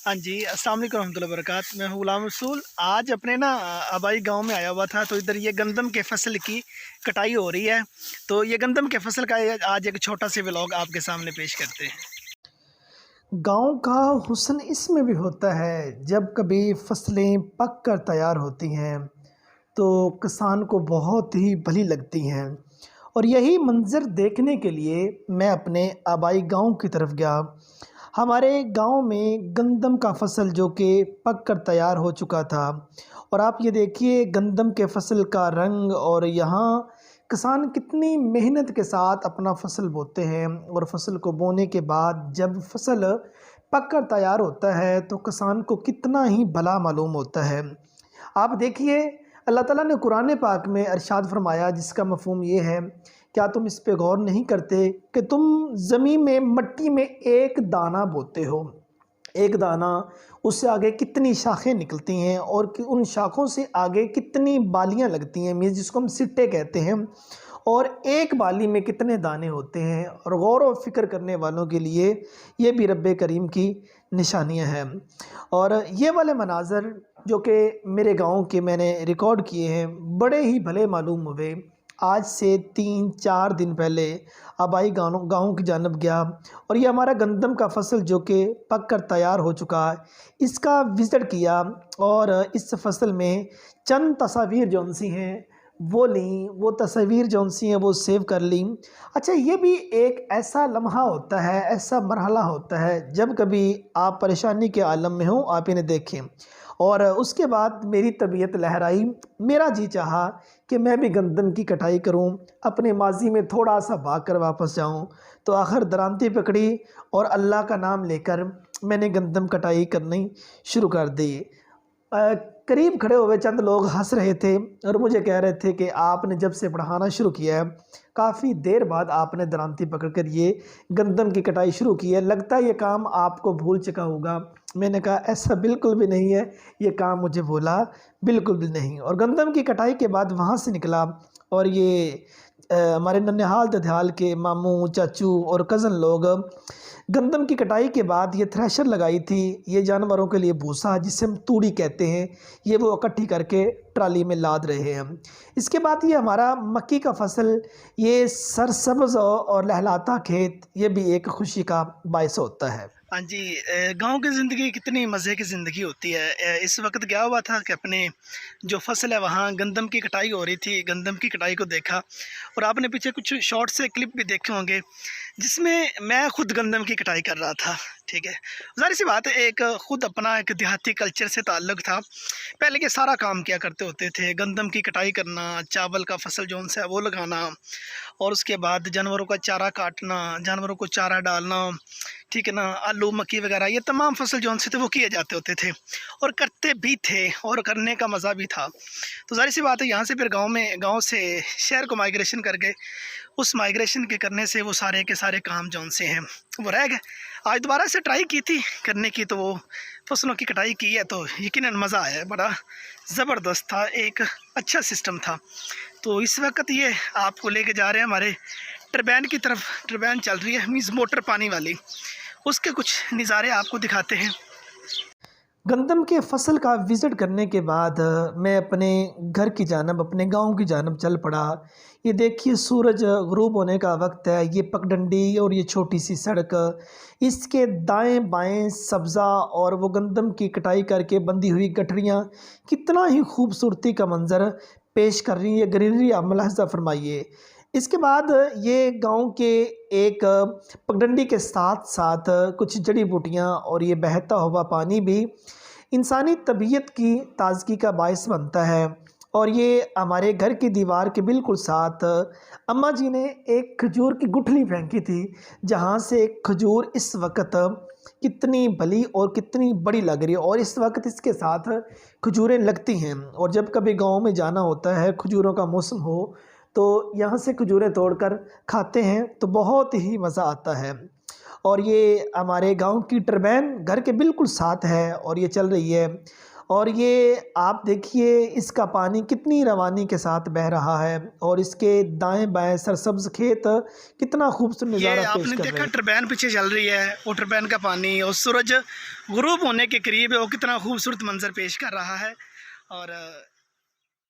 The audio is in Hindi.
हाँ जी, अस्सलाम वालेकुम रहमतुल्लाहि व बरकातहू। मैं हूँ गुलाम रसूल। आज अपने ना आबाई गांव में आया हुआ था, तो इधर ये गंदम के फसल की कटाई हो रही है। तो ये गंदम के फसल का आज एक छोटा सा व्लॉग आपके सामने पेश करते हैं। गाँव का हुस्न इसमें भी होता है जब कभी फसलें पक कर तैयार होती हैं तो किसान को बहुत ही भली लगती हैं। और यही मंज़र देखने के लिए मैं अपने आबाई गांव की तरफ गया। हमारे गांव में गंदम का फसल जो कि पक कर तैयार हो चुका था। और आप ये देखिए गंदम के फसल का रंग, और यहाँ किसान कितनी मेहनत के साथ अपना फसल बोते हैं। और फसल को बोने के बाद जब फसल पक कर तैयार होता है तो किसान को कितना ही भला मालूम होता है। आप देखिए अल्लाह ताला ने कुरान पाक में इरशाद फरमाया, जिसका मफ़हूम ये है, क्या तुम इस पे गौर नहीं करते कि तुम ज़मीन में मिट्टी में एक दाना बोते हो, एक दाना, उससे आगे कितनी शाखें निकलती हैं और कि उन शाखों से आगे कितनी बालियां लगती हैं, मीन्स जिसको हम सिट्टे कहते हैं। और एक बाली में कितने दाने होते हैं। और गौर व फिक्र करने वालों के लिए ये भी रब्बे करीम की निशानियां हैं। और ये वाले मनाज़र जो कि मेरे गांव के मैंने रिकॉर्ड किए हैं, बड़े ही भले मालूम हुए। आज से 3-4 दिन पहले आबाई गाँव की जानब गया, और ये हमारा गंदम का फसल जो कि पक कर तैयार हो चुका है, इसका विज़िट किया। और इस फसल में चंद तस्वीर जौन सी हैं वो ली, वो तस्वीर जौन सी हैं वो सेव कर ली। अच्छा, ये भी एक ऐसा लम्हा होता है, ऐसा मरहला होता है जब कभी आप परेशानी के आलम में हो, आप इन्हें देखें। और उसके बाद मेरी तबीयत लहराई, मेरा जी चाहा कि मैं भी गंदम की कटाई करूं, अपने माजी में थोड़ा सा भाग कर वापस जाऊं। तो आखिर दरांती पकड़ी और अल्लाह का नाम लेकर मैंने गंदम कटाई करनी शुरू कर दी। करीब खड़े हुए चंद लोग हंस रहे थे और मुझे कह रहे थे कि आपने जब से पढ़ाना शुरू किया है, काफ़ी देर बाद आपने दरांती पकड़कर ये गंदम की कटाई शुरू की है, लगता है ये काम आपको भूल चुका होगा। मैंने कहा ऐसा बिल्कुल भी नहीं है, ये काम मुझे भूला बिल्कुल भी नहीं। और गंदम की कटाई के बाद वहाँ से निकला, और ये हमारे ननिहाल ददियाल के मामू चाचू और कज़न लोग गंदम की कटाई के बाद ये थ्रेशर लगाई थी, ये जानवरों के लिए भूसा जिसे हम तूड़ी कहते हैं, ये वो इकट्ठी करके ट्राली में लाद रहे हैं। इसके बाद ये हमारा मक्की का फसल, ये सरसब्ज़ और लहलाता खेत, ये भी एक खुशी का बायस होता है। हाँ जी, गांव की ज़िंदगी कितनी मज़े की ज़िंदगी होती है। इस वक्त गया हुआ था कि अपने जो फसल है वहाँ गंदम की कटाई हो रही थी, गंदम की कटाई को देखा। और आपने पीछे कुछ शॉर्ट से क्लिप भी देखे होंगे जिसमें मैं खुद गंदम की कटाई कर रहा था। ठीक है, ज़ाहिर सी बात है, एक ख़ुद अपना एक देहाती कल्चर से ताल्लुक़ था। पहले के सारा काम किया करते होते थे, गंदम की कटाई करना, चावल का फसल जौन सा है वो लगाना, और उसके बाद जानवरों का चारा काटना, जानवरों को चारा डालना, ठीक है ना, आलू मक्की वगैरह ये तमाम फसल जौन से थे वो किए जाते होते थे, और करते भी थे, और करने का मज़ा भी था। तो ज़ाहिर सी बात है, यहाँ से फिर गांव से शहर को माइग्रेशन करके, उस माइग्रेशन के करने से वो सारे के सारे काम जौन से हैं वो रह गए। आज दोबारा से ट्राई की थी करने की, तो वो फसलों की कटाई की है, तो यकीनन मज़ा आया है, बड़ा ज़बरदस्त था, एक अच्छा सिस्टम था। तो इस वक्त ये आपको लेके जा रहे हैं हमारे टरबैन की तरफ। टरबैन चल रही है, मीन्स मोटर पानी वाली, उसके कुछ नज़ारे आपको दिखाते हैं। गंदम के फसल का विज़िट करने के बाद मैं अपने घर की जानब, अपने गांव की जानब चल पड़ा। ये देखिए सूरज ग़ुरूब होने का वक्त है, ये पगडंडी और ये छोटी सी सड़क, इसके दाएं बाएं सब्ज़ा और वो गंदम की कटाई करके बंधी हुई गठरियाँ, कितना ही खूबसूरती का मंज़र पेश कर रही है। ग्रीनरी आप मुलाहज़ा फरमाइए। इसके बाद ये गांव के एक पगडंडी के साथ साथ कुछ जड़ी बूटियाँ और ये बहता हुआ पानी भी इंसानी तबीयत की ताज़गी का बायस बनता है। और ये हमारे घर की दीवार के बिल्कुल साथ अम्मा जी ने एक खजूर की गुठली फेंकी थी, जहाँ से खजूर इस वक्त कितनी भली और कितनी बड़ी लग रही है, और इस वक्त इसके साथ खजूरें लगती हैं। और जब कभी गांव में जाना होता है, खजूरों का मौसम हो, तो यहाँ से खजूरें तोड़कर खाते हैं तो बहुत ही मज़ा आता है। और ये हमारे गांव की टरबैन घर के बिल्कुल साथ है और ये चल रही है। और ये आप देखिए इसका पानी कितनी रवानी के साथ बह रहा है और इसके दाएं बाएं सरसब्ज खेत कितना खूबसूरत ये नज़ारा पेश आपने कर रहे देखा हैं। टरबैन पीछे चल रही है, वो टरबैन का पानी और सूरज गुरूब होने के करीब है, वो कितना खूबसूरत मंजर पेश कर रहा है। और